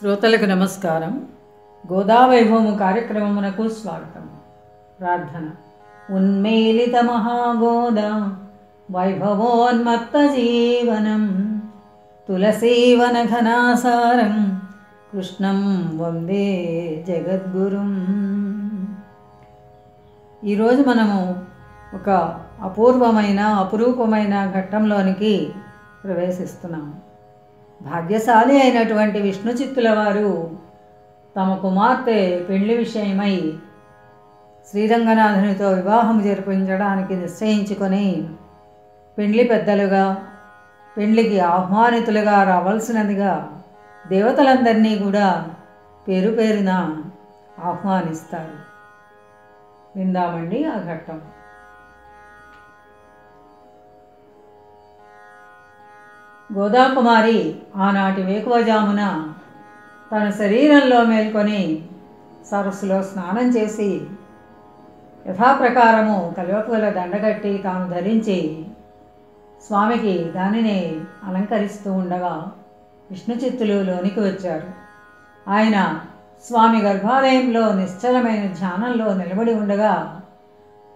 శ్రోతలకు నమస్కారం. గోదావైభవము కార్యక్రమమునకు స్వాగతం. ప్రార్థన. ఉన్మేలిత మహాగోదా వైభవోన్మత్త జీవనం తులసీవన ఘనాసారం కృష్ణం వందే జగద్గురుం. ఈరోజు మనము ఒక అపూర్వమైన అపురూపమైన ఘట్టంలోనికి ప్రవేశిస్తున్నాము. భాగ్యశాలి అయినటువంటి విష్ణు చిత్తుల వారు తమ కుమార్తె పెళ్లి విషయమై శ్రీరంగనాథునితో వివాహం జరిపించడానికి నిశ్చయించుకొని పెళ్లి పెద్దలుగా పెళ్లికి ఆహ్వానితులుగా రావాల్సినదిగా దేవతలందరినీ కూడా పేరు పేరున ఆహ్వానిస్తారు. విందామండి ఆ ఘట్టం. గోదాకుమారి ఆనాటి వేకువజామున తన శరీరంలో మేల్కొని సరస్సులో స్నానం చేసి యథాప్రకారము కలువపుల దండగట్టి తాను ధరించి స్వామికి దానిని అలంకరిస్తూ ఉండగా విష్ణుచిత్తులు లోనికి వచ్చారు. ఆయన స్వామి గర్భాలయంలో నిశ్చలమైన ధ్యానంలో నిలబడి ఉండగా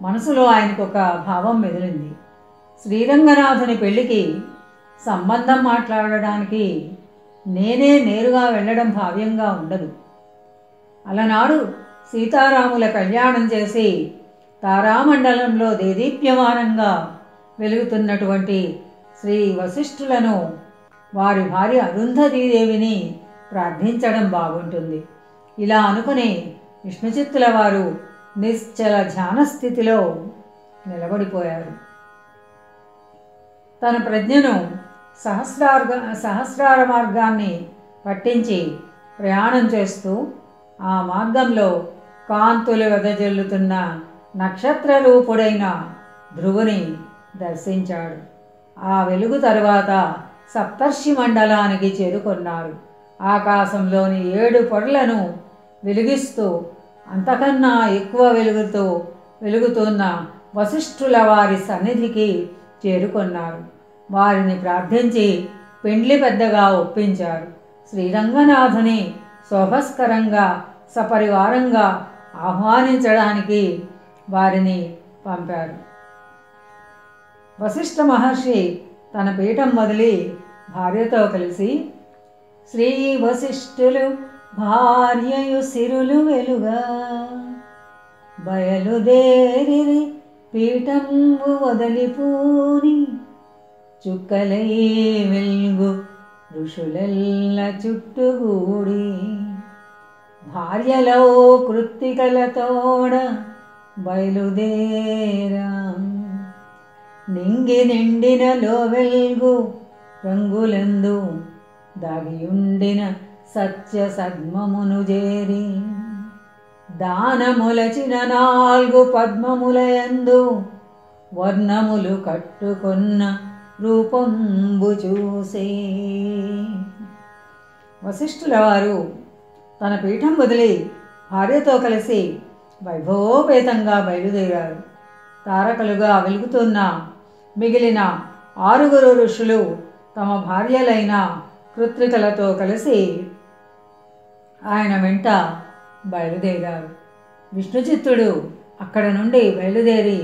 మనసులో ఆయనకు ఒక భావం మెదిలింది. శ్రీరంగనాథుని పెళ్లికి సంబంధం మాట్లాడడానికి నేనే నేరుగా వెళ్ళడం భావ్యంగా ఉండదు. అలనాడు సీతారాముల కళ్యాణం చేసి తారామండలంలో దేదీప్యమానంగా వెలుగుతున్నటువంటి శ్రీ వశిష్ఠులను వారి భార్య అరుంధతీదేవిని ప్రార్థించడం బాగుంటుంది. ఇలా అనుకుని విష్ణుచిత్తుల వారు నిశ్చల ధ్యాన స్థితిలో నిలబడిపోయారు. తన ప్రజ్ఞను సహస్రార మార్గాన్ని పట్టించి ప్రయాణం చేస్తూ ఆ మార్గంలో కాంతులు వెదజల్లుతున్న నక్షత్ర రూపుడైన ధ్రువుని దర్శించాడు. ఆ వెలుగు తరువాత సప్తర్షి మండలానికి చేరుకున్నారు. ఆకాశంలోని 7 పొరలను వెలిగిస్తూ అంతకన్నా ఎక్కువ వెలుగుతున్న వశిష్ఠుల వారి సన్నిధికి చేరుకున్నారు. వారిని ప్రార్థించి పెండ్లి పెద్దగా ఒప్పించారు. శ్రీరంగనాథుని శోభస్కరంగా సపరివారంగా ఆహ్వానించడానికి వారిని పంపారు. వశిష్ఠ మహర్షి తన పీఠం మొదలి భార్యతో కలిసి శ్రీ వశిష్ఠులు భార్యయు సిరులు వెలుగా బయలుదేరి పీఠంబు వదలిపూని చుక్కలై వెల్గు ఋషులెల్ల చుట్టుగూడి భార్యలో కృత్తికలతోడ బయలుదేరా నింగి నిండినలో వెల్గు రంగులందు దాగియుండిన సత్య సద్మమును చేరి దానములచిన 4 పద్మములయందు వర్ణములు కట్టుకొన్న రూపంబు చూసే. వశిష్ఠుల వారు తన పీఠం వదిలి భార్యతో కలిసి వైభవోపేతంగా బయలుదేరారు. తారకలుగా వెలుగుతున్న మిగిలిన 6 ఋషులు తమ భార్యలైన కృత్రికలతో కలిసి ఆయన వెంట బయలుదేరారు. విష్ణుచిత్తుడు అక్కడ నుండి బయలుదేరి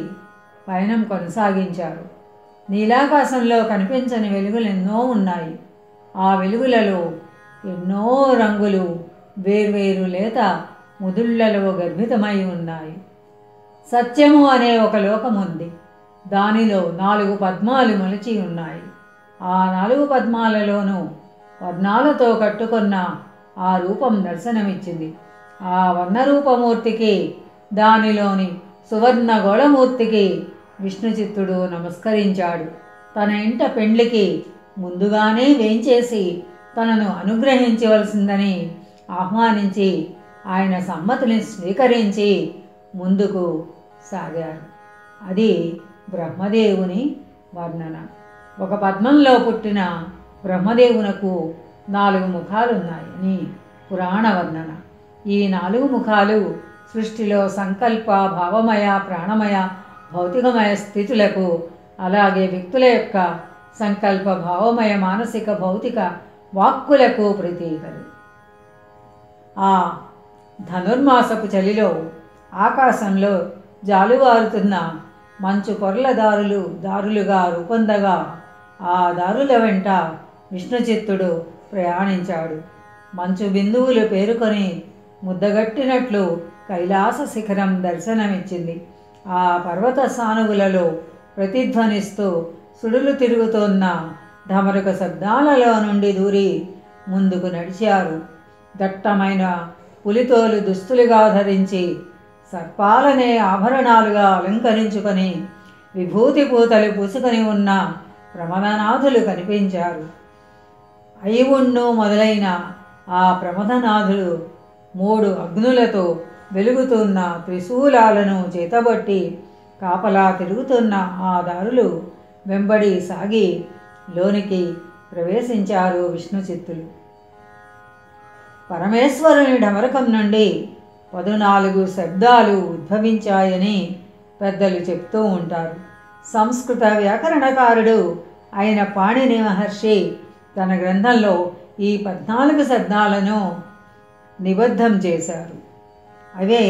పయనం కొనసాగించారు. నీలాకాశంలో కనిపించని వెలుగులు ఎన్నో ఉన్నాయి. ఆ వెలుగులలో ఎన్నో రంగులు వేర్వేరు లేత ముదుళ్లలో గర్భితమై ఉన్నాయి. సత్యము అనే ఒక లోకం ఉంది. దానిలో 4 పద్మాలు మొలిచి ఉన్నాయి. ఆ 4 పద్మాలలోనూ వర్ణాలతో కట్టుకున్న ఆ రూపం దర్శనమిచ్చింది. ఆ వర్ణరూపమూర్తికి దానిలోని సువర్ణ గోళమూర్తికి విష్ణుచిత్తుడు నమస్కరించాడు. తన ఇంట పెండ్లికి ముందుగానే వేంచేసి తనను అనుగ్రహించవలసిందని ఆహ్వానించి ఆయన సమ్మతిని స్వీకరించి ముందుకు సాగారు. అది బ్రహ్మదేవుని వర్ణన. ఒక పద్మంలో పుట్టిన బ్రహ్మదేవునకు 4 ముఖాలున్నాయని పురాణ వర్ణన. ఈ 4 ముఖాలు సృష్టిలో సంకల్ప, భావమయ, ప్రాణమయ, భౌతికమయ స్థితులకు, అలాగే వ్యక్తుల యొక్క సంకల్ప, భావమయ, మానసిక, భౌతిక వాక్కులకు ప్రతీకలు. ఆ ధనుర్మాసపు చలిలో ఆకాశంలో జాలువారుతున్న మంచు పొరల దారులుగా రూపొందగా ఆ దారుల వెంట విష్ణుచిత్తుడు ప్రయాణించాడు. మంచు బిందువులు పేరుకొని ముద్దగట్టినట్లు కైలాస శిఖరం దర్శనమిచ్చింది. ఆ పర్వత సానువులలో ప్రతిధ్వనిస్తూ సుడులు తిరుగుతోన్న ఢమరుక శబ్దాలలో నుండి దూరి ముందుకు నడిచారు. దట్టమైన పులితోలు దుస్తులుగా ధరించి సర్పాలనే ఆభరణాలుగా అలంకరించుకొని విభూతి పూతలు పూసుకొని ఉన్న ప్రమదనాథులు కనిపించారు. ఐవుణ్ణు మొదలైన ఆ ప్రమదనాథులు 3 అగ్నులతో వెలుగుతున్న త్రిశూలాలను చేతబట్టి కాపలా తిరుగుతున్న ఆ దారులు వెంబడి సాగి లోనికి ప్రవేశించారు విష్ణుచిత్తులు. పరమేశ్వరుని ఢమరకం నుండి 14 శబ్దాలు ఉద్భవించాయని పెద్దలు చెప్తూ ఉంటారు. సంస్కృత వ్యాకరణకారుడు అయిన పాణిని మహర్షి తన గ్రంథంలో ఈ 14 శబ్దాలను నిబద్ధం చేశారు. అవే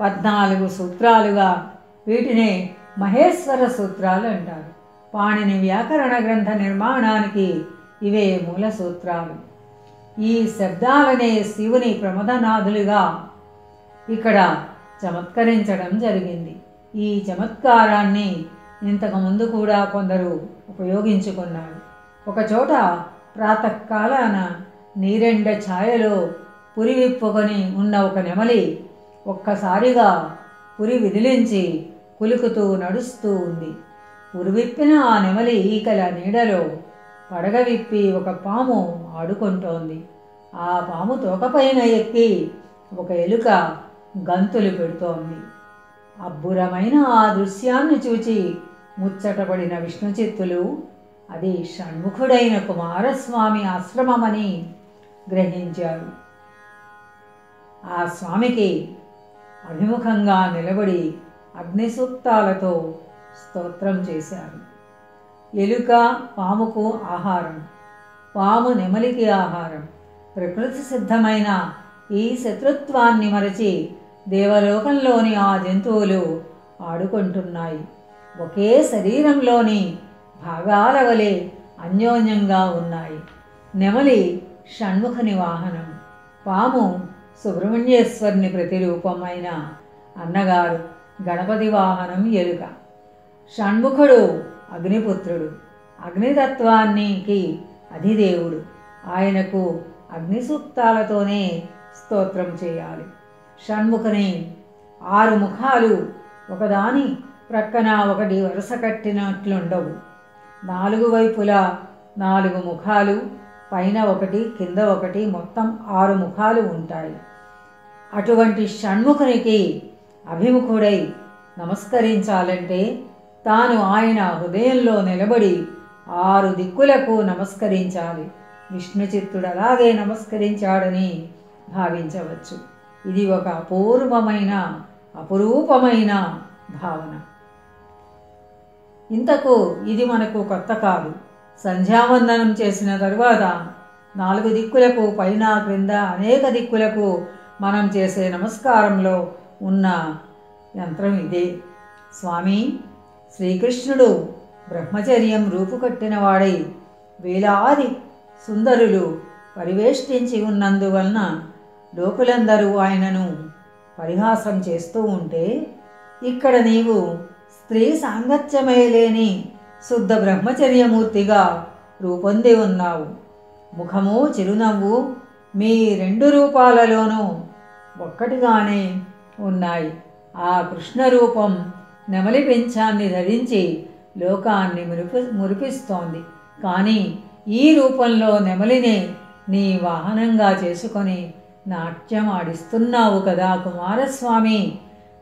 14 సూత్రాలుగా, వీటినే మహేశ్వర సూత్రాలు అంటారు. పాణిని వ్యాకరణ గ్రంథ నిర్మాణానికి ఇవే మూల సూత్రాలు. ఈ శబ్దాలనే శివుని ప్రమదనాథులుగా ఇక్కడ చమత్కరించడం జరిగింది. ఈ చమత్కారాన్ని ఇంతకుముందు కూడా కొందరు ఉపయోగించుకున్నారు. ఒకచోట ప్రాతకాలాన నీరెండ ఛాయలో పురి విప్పుకొని ఉన్న ఒక నెమలి ఒక్కసారిగా పురి విదిలించి కులుకుతూ నడుస్తూ ఉంది. పురి విప్పిన ఆ నెమలి ఈకల నీడలో పడగ విప్పి ఒక పాము ఆడుకుంటోంది. ఆ పాము తోకపైన ఎక్కి ఒక ఎలుక గంతులు పెడుతోంది. అబ్బురమైన ఆ దృశ్యాన్ని చూచి ముచ్చటపడిన విష్ణుచిత్తులు అది షణ్ముఖుడైన కుమారస్వామి ఆశ్రమమని గ్రహించారు. ఆ స్వామికి అభిముఖంగా నిలబడి అగ్నిసూక్తాలతో స్తోత్రం చేశారు. ఎలుక పాముకు ఆహారం, పాము నెమలికి ఆహారం. ప్రకృతి సిద్ధమైన ఈ శత్రుత్వాన్ని మరచి దేవలోకంలోని ఆ జంతువులు ఆడుకుంటున్నాయి. ఒకే శరీరంలోని భాగాల వలె అన్యోన్యంగా ఉన్నాయి. నెమలి షణ్ముఖుని వాహనం, పాము సుబ్రహ్మణ్యేశ్వరుని ప్రతిరూపమైన అన్నగారు గణపతి వాహనం ఎలుక. షణ్ముఖుడు అగ్నిపుత్రుడు, అగ్నితత్వానికి అధిదేవుడు. ఆయనకు అగ్ని సూక్తాలతోనే స్తోత్రం చేయాలి. షణ్ముఖుని 6 ముఖాలు ఒకదాని ప్రక్కన ఒకటి వరుస కట్టినట్లుండవు. 4 వైపులా 4 ముఖాలు, పైన ఒకటి కింద ఒకటి, మొత్తం 6 ముఖాలు ఉంటాయి. అటువంటి షణ్ముఖునికి అభిముఖుడై నమస్కరించాలంటే తాను ఆయన హృదయంలో నిలబడి 6 దిక్కులకు నమస్కరించాలి. విష్ణుచిత్తుడు అలాగే నమస్కరించాడని భావించవచ్చు. ఇది ఒక అపురూపమైన భావన. ఇంతకు ఇది మనకు కొత్త కాదు. సంధ్యావందనం చేసిన తరువాత 4 దిక్కులకు పైన క్రింద అనేక దిక్కులకు మనం చేసే నమస్కారంలో ఉన్న యంత్రం ఇదే. స్వామి శ్రీకృష్ణుడు బ్రహ్మచర్యం రూపుకట్టిన వాడై వేలాది సుందరులు పరివేష్టించి ఉన్నందువలన లోకులందరూ ఆయనను పరిహాసం చేస్తూ ఉంటే, ఇక్కడ నీవు స్త్రీ సాంగత్యమే లేని శుద్ధ బ్రహ్మచర్యమూర్తిగా రూపొంది ఉన్నావు. ముఖము చిరునవ్వు మీ 2 రూపాలలోనూ ఒక్కటిగానే ఉన్నాయి. ఆ కృష్ణ రూపం నెమలి పెంచాన్ని ధరించి లోకాన్ని మురిపిస్తోంది. కానీ ఈ రూపంలో నెమలినే నీ వాహనంగా చేసుకొని నాట్యం ఆడిస్తున్నావు కదా కుమారస్వామి.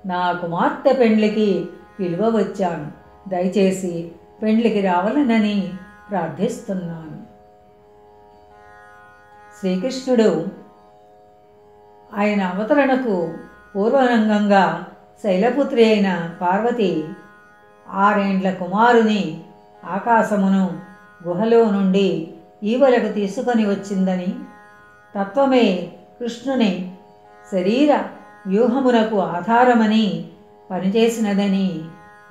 నా కుమార్తె పెండ్లికి పిలువ వచ్చాను. దయచేసి పెండ్లికి రావాలనని ప్రార్థిస్తున్నాను. శ్రీకృష్ణుడు ఆయన అవతరణకు పూర్వరంగంగా శైలపుత్రి అయిన పార్వతి 6 ఏండ్ల కుమారుని ఆకాశమును గుహలో నుండి ఈవలకు తీసుకొని వచ్చిందని, తత్వమే కృష్ణుని శరీర వ్యూహమునకు ఆధారమని పనిచేసినదని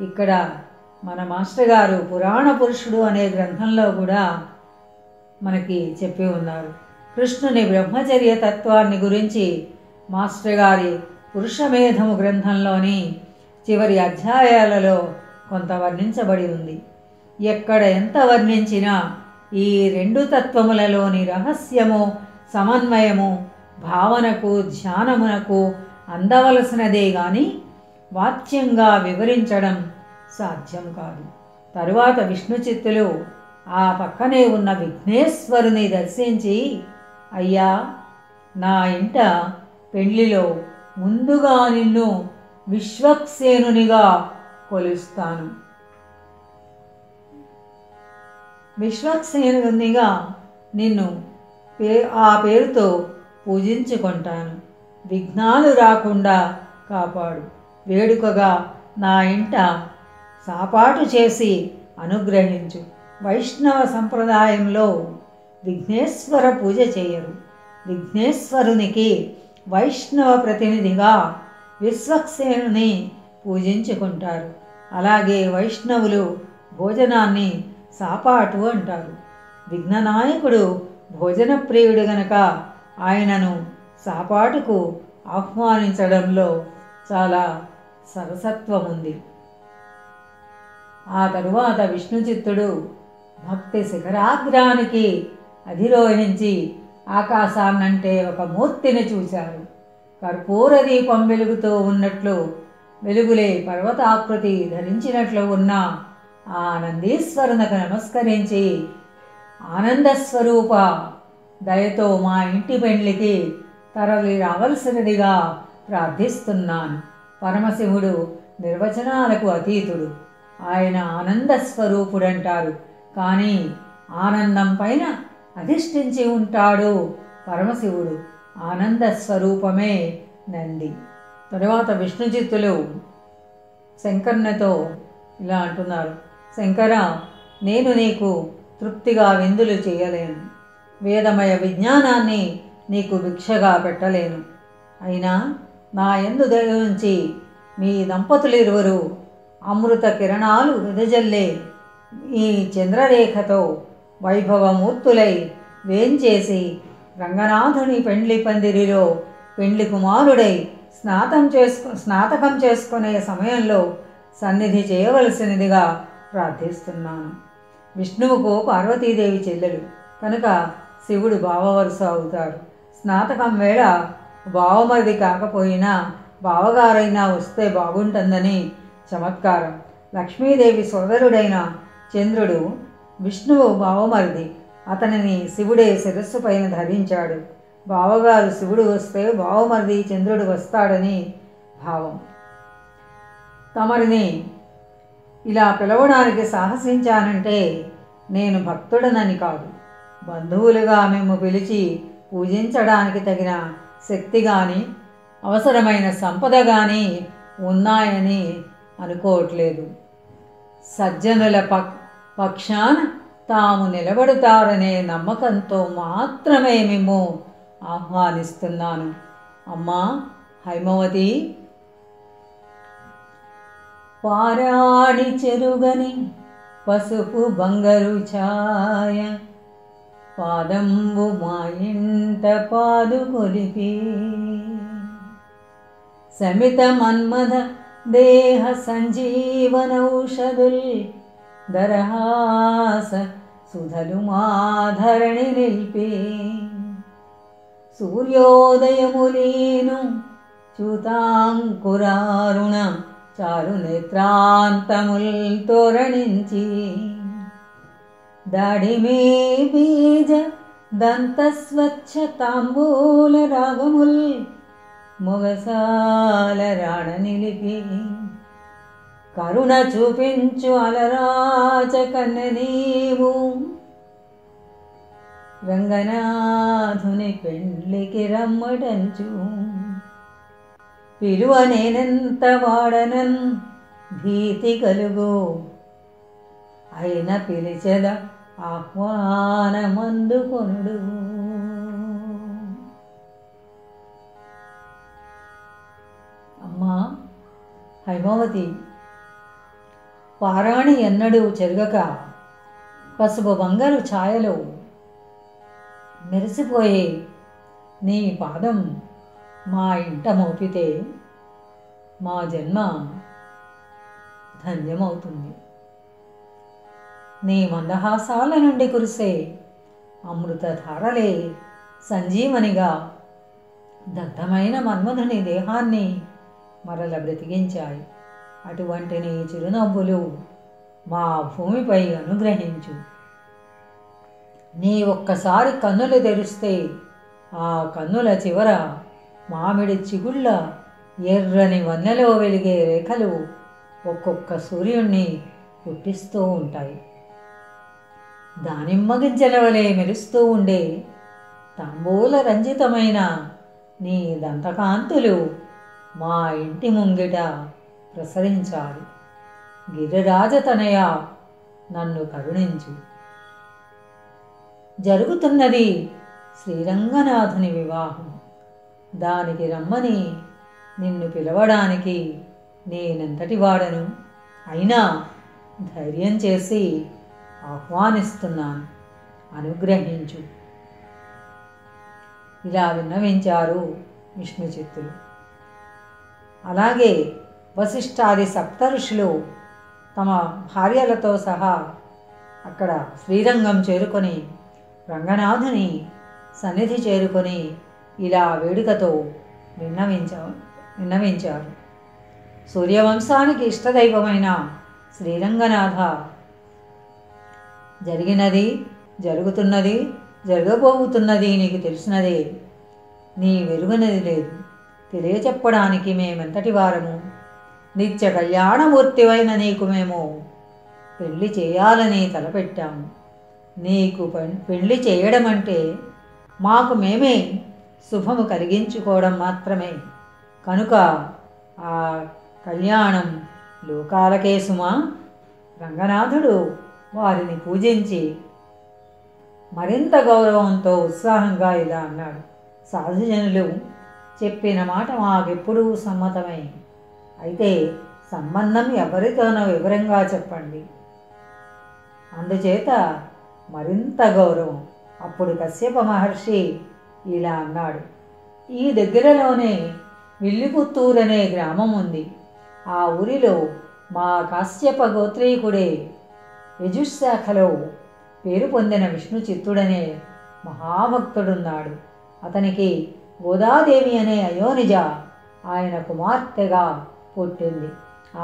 ఇక్కడ మన మాస్టర్ గారు పురాణ పురుషుడు అనే గ్రంథంలో కూడా మనకి చెప్పి ఉన్నారు. కృష్ణుని బ్రహ్మచర్య తత్వాన్ని గురించి మాస్టర్ గారి పురుషమేధము గ్రంథంలోని చివరి అధ్యాయాలలో కొంత వర్ణించబడి ఉంది. ఎక్కడ ఎంత వర్ణించినా ఈ రెండు తత్వములలోని రహస్యము, సమన్వయము భావనకు, ధ్యానమునకు అందవలసినదే గాని వాచ్యంగా వివరించడం సాధ్యం కాదు. తరువాత విష్ణు చిత్తులు ఆ పక్కనే ఉన్న విఘ్నేశ్వరుని దర్శించి, అయ్యా, నా ఇంట పెళ్లిలో ముందుగా నిన్ను విశ్వక్సేనునిగా కొలుస్తాను. విశ్వక్సేనునిగా నిన్ను ఆ పేరుతో పూజించుకుంటాను. విఘ్నాలు రాకుండా కాపాడు. వేడుకగా నా ఇంట సాపాటు చేసి అనుగ్రహించు. వైష్ణవ సంప్రదాయంలో విఘ్నేశ్వర పూజ చేయరు. విఘ్నేశ్వరునికి వైష్ణవ ప్రతినిధిగా విశ్వక్సేనుని పూజించుకుంటారు. అలాగే వైష్ణవులు భోజనాన్ని సాపాటు అంటారు. విఘ్ననాయకుడు భోజన ప్రియుడు గనక ఆయనను సాపాటుకు ఆహ్వానించడంలో చాలా సరసత్వం ఉంది. ఆ తరువాత విష్ణుచిత్తుడు భక్తి శిఖరాగ్రానికి అధిరోహించి ఆకాశాన్నంటే ఒక మూర్తిని చూశారు. కర్పూర దీపం వెలుగుతూ ఉన్నట్లు, వెలుగులే పర్వతాకృతి ధరించినట్లు ఉన్న ఆ నందీశ్వరునకు నమస్కరించి, ఆనందస్వరూప, దయతో మా ఇంటి పెండ్లికి తరలి రావలసినదిగా ప్రార్థిస్తున్నాను. పరమశివుడు నిర్వచనాలకు అతీతుడు. ఆయన ఆనంద స్వరూపుడంటారు. కానీ ఆనందం పైన అధిష్ఠించి ఉంటాడు పరమశివుడు. ఆనంద స్వరూపమే నంది. తరువాత విష్ణుచిత్తులు శంకరునితో ఇలా అంటున్నారు, శంకర, నేను నీకు తృప్తిగా విందులు చేయలేను. వేదమయ విజ్ఞానాన్ని నీకు భిక్షగా పెట్టలేను. అయినా నా యందు దయ ఉంచి మీ దంపతులిరువురు అమృత కిరణాలు వెదజల్లే ఈ చంద్రరేఖతో వైభవమూర్తులై వేంచేసి రంగనాథుని పెండ్లి పందిరిలో పెండ్లి కుమారుడై స్నాతకం చేసుకునే సమయంలో సన్నిధి చేయవలసినదిగా ప్రార్థిస్తున్నాను. విష్ణువుకు పార్వతీదేవి చెల్లెలు కనుక శివుడు బావవరుస అవుతాడు. స్నాతకం వేళ బావమరిది కాకపోయినా బావగారైనా వస్తే బాగుంటుందని చమత్కారం. లక్ష్మీదేవి సోదరుడైన చంద్రుడు విష్ణువు బావమరిది. అతనిని శివుడే శిరస్సు పైన ధరించాడు. బావగారు శివుడు వస్తే బావమరిది చంద్రుడు వస్తాడని భావం. తమరిని ఇలా పిలవడానికి సాహసించానంటే నేను భక్తుడనని కాదు. బంధువులుగా మేము పిలిచి పూజించడానికి తగిన శక్తి కానీ అవసరమైన సంపద కానీ ఉన్నాయని అనుకోవట్లేదు. సజ్జనుల పక్షాన తాము నిలబడతారనే నమ్మకంతో మాత్రమే మేము ఆహ్వానిస్తున్నాను. అమ్మా హైమవతి, పారాణి చెరుగని పసుపు బంగరు ఛాయ పాదంబు మా ఇంట పాదు కొలిపి సమిత మన్మథ దేహ సంజీవనౌషధుల్ దరహాస సుధలు మాధరణి నిల్పి సూర్యోదయములీను చూతాంకురారుణ చారు నేత్రాంతముల్ తోరణించి దాడిమే బీజ దంతస్వచ్ఛ తాంబూల రాగముల్ మొగసాల రాణ నిలిపి కరుణ చూపించు అలరాచ కన్న నీవు రంగనాథుని పెండ్లికి రమ్మటంచు పిలువ నేనెంత వాడనన్ భీతి కలుగు అయిన పిలిచెద ఆహ్వానమందుకొనుడు. హైమావతి పారాణి ఎన్నడూ చెరగక పసుపు బంగారు ఛాయలో మెరిసిపోయే నీ పాదం మా ఇంట మోపితే మా జన్మ ధన్యమవుతుంది. నీ మందహాసాల నుండి కురిసే అమృతధారలే సంజీవనిగా దగ్ధమైన మన్మధుని దేహాన్ని మరల బ్రతికించాయి. అటువంటి నీ చిరునవ్వులు మా భూమిపై అనుగ్రహించు. నీ ఒక్కసారి కన్నులు తెరిస్తే ఆ కన్నుల చివర మామిడి చిగుళ్ళ ఎర్రని వన్నెలో వెలిగే రేఖలు ఒక్కొక్క సూర్యుణ్ణి పుట్టిస్తూ ఉంటాయి. దానిమ్మ గింజల వలె మెరుస్తూ ఉండే తాంబూల రంజితమైన నీ దంతకాంతులు మా ఇంటి ముంగిట ప్రసరించాలి. గిరిరాజతనయ నన్ను కరుణించు. జరుగుతున్నది శ్రీరంగనాథుని వివాహం. దానికి రమ్మని నిన్ను పిలవడానికి నేనెంతటి వాడను. అయినా ధైర్యం చేసి ఆహ్వానిస్తున్నాను, అనుగ్రహించు. ఇలా విన్నవించారు విష్ణుచిత్తులు. అలాగే వశిష్ఠాది సప్తఋషులు తమ భార్యలతో సహా అక్కడ శ్రీరంగం చేరుకొని రంగనాథుని సన్నిధి చేరుకొని ఇలా వేడుకతో విన్నవించారు. సూర్యవంశానికి ఇష్టదైవమైన శ్రీరంగనాథ, జరిగినది, జరుగుతున్నది, జరగబోతున్నది నీకు తెలిసినదే. నీ వెరుగనది లేదు. తెలియచెప్పడానికి మేమెంతటి వారము. నిత్య కళ్యాణమూర్తివైన నీకు మేము పెళ్లి చేయాలని తలపెట్టాము. నీకు పెళ్లి చేయడం అంటే మాకు మేమే శుభము కలిగించుకోవడం మాత్రమే. కనుక ఆ కళ్యాణం లోకాలకే సుమా. రంగనాథుడు వారిని పూజించి మరింత గౌరవంతో ఉత్సాహంగా ఇలా అన్నాడు. సాధుజనులు చెప్పిన మాట మాకెప్పుడూ సమ్మతమే. అయితే సంబంధం ఎవరితోనో వివరంగా చెప్పండి. అందుచేత మరింత గౌరవం. అప్పుడు కశ్యప మహర్షి ఇలా అన్నాడు. ఈ దగ్గరలోనే విల్లిపుత్తూరు అనే గ్రామం ఉంది. ఆ ఊరిలో మా కాశ్యప గోత్రీకుడే యజుశాఖలో పేరు పొందిన విష్ణు చిత్తుడనే మహాభక్తుడున్నాడు. అతనికి గోదాదేవి అనే అయోనిజ ఆయన కుమార్తెగా పుట్టింది.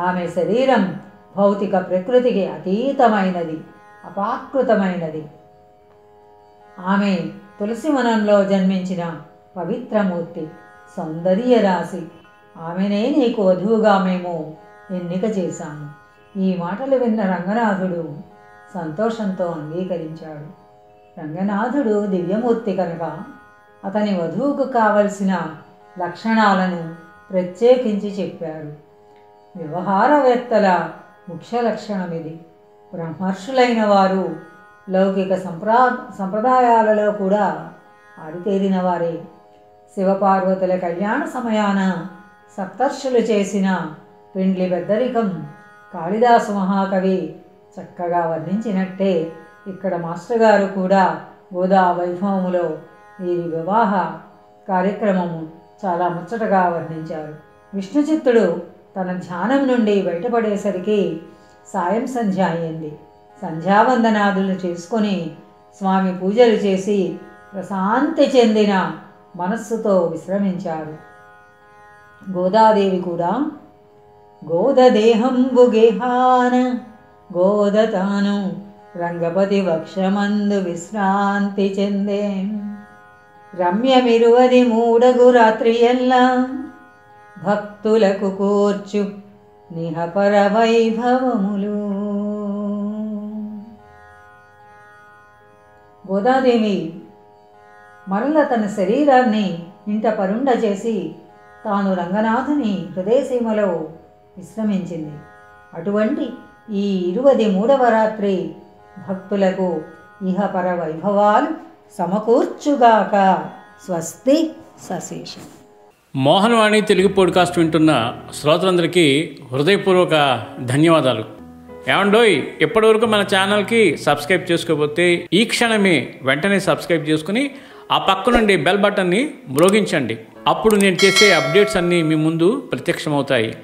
ఆమె శరీరం భౌతిక ప్రకృతికి అతీతమైనది, అపాకృతమైనది. ఆమె తులసివనంలో జన్మించిన పవిత్రమూర్తి, సౌందర్య రాశి. ఆమెనే నీకు వధువుగా మేము ఎన్నిక చేశాము. ఈ మాటలు విన్న రంగనాథుడు సంతోషంతో అంగీకరించాడు. రంగనాథుడు దివ్యమూర్తి కనుక అతని వధువుకు కావలసిన లక్షణాలను ప్రత్యేకించి చెప్పారు. వ్యవహారవేత్తల ముఖ్య లక్షణం ఇది. బ్రహ్మర్షులైన వారు లౌకిక సంప్రదాయాలలో కూడా ఆరితేరిన వారే. శివపార్వతుల కళ్యాణ సమయాన సప్తర్షులు చేసిన పెండ్లి పెద్దరికం కాళిదాసు మహాకవి చక్కగా వర్ణించినట్టే ఇక్కడ మాస్టర్ గారు కూడా గోదా వైభవములో వీరి వివాహ కార్యక్రమము చాలా ముచ్చటగా వర్ణించారు. విష్ణుచిత్తుడు తన ధ్యానం నుండి బయటపడేసరికి సాయం సంధ్య అయింది. సంధ్యావందనాదులు చేసుకొని స్వామి పూజలు చేసి ప్రశాంతి చెందిన మనస్సుతో విశ్రమించారు. గోదాదేవి కూడా గోదదేహంబు గేహాన గోదతాను రంగపతి వక్షమందు విశ్రాంతి చెందే రమ్యమిరువది మూడగు రాత్రియల్లా భక్తులకు కూర్చు నిహపర వైభవములు. గోదాదేవి మరల తన శరీరాన్ని ఇంట పరుండ చేసి తాను రంగనాథుని హృదయసీమలో విశ్రమించింది. అటువంటి ఈ 23వ రాత్రి భక్తులకు ఇహపర వైభవాలు సమకూర్చుగాక. స్వస్తి సశేషం. మోహన్ వాణి తెలుగు పాడ్కాస్ట్ వింటున్న శ్రోతలందరికీ హృదయపూర్వక ధన్యవాదాలు. ఏమండోయ్, ఇప్పటివరకు మన ఛానల్కి సబ్స్క్రైబ్ చేసుకోకపోతే ఈ క్షణమే వెంటనే సబ్స్క్రైబ్ చేసుకుని ఆ పక్క నుండి బెల్ బటన్ని మ్రోగించండి. అప్పుడు నేను చేసే అప్డేట్స్ అన్నీ మీ ముందు ప్రత్యక్షమవుతాయి.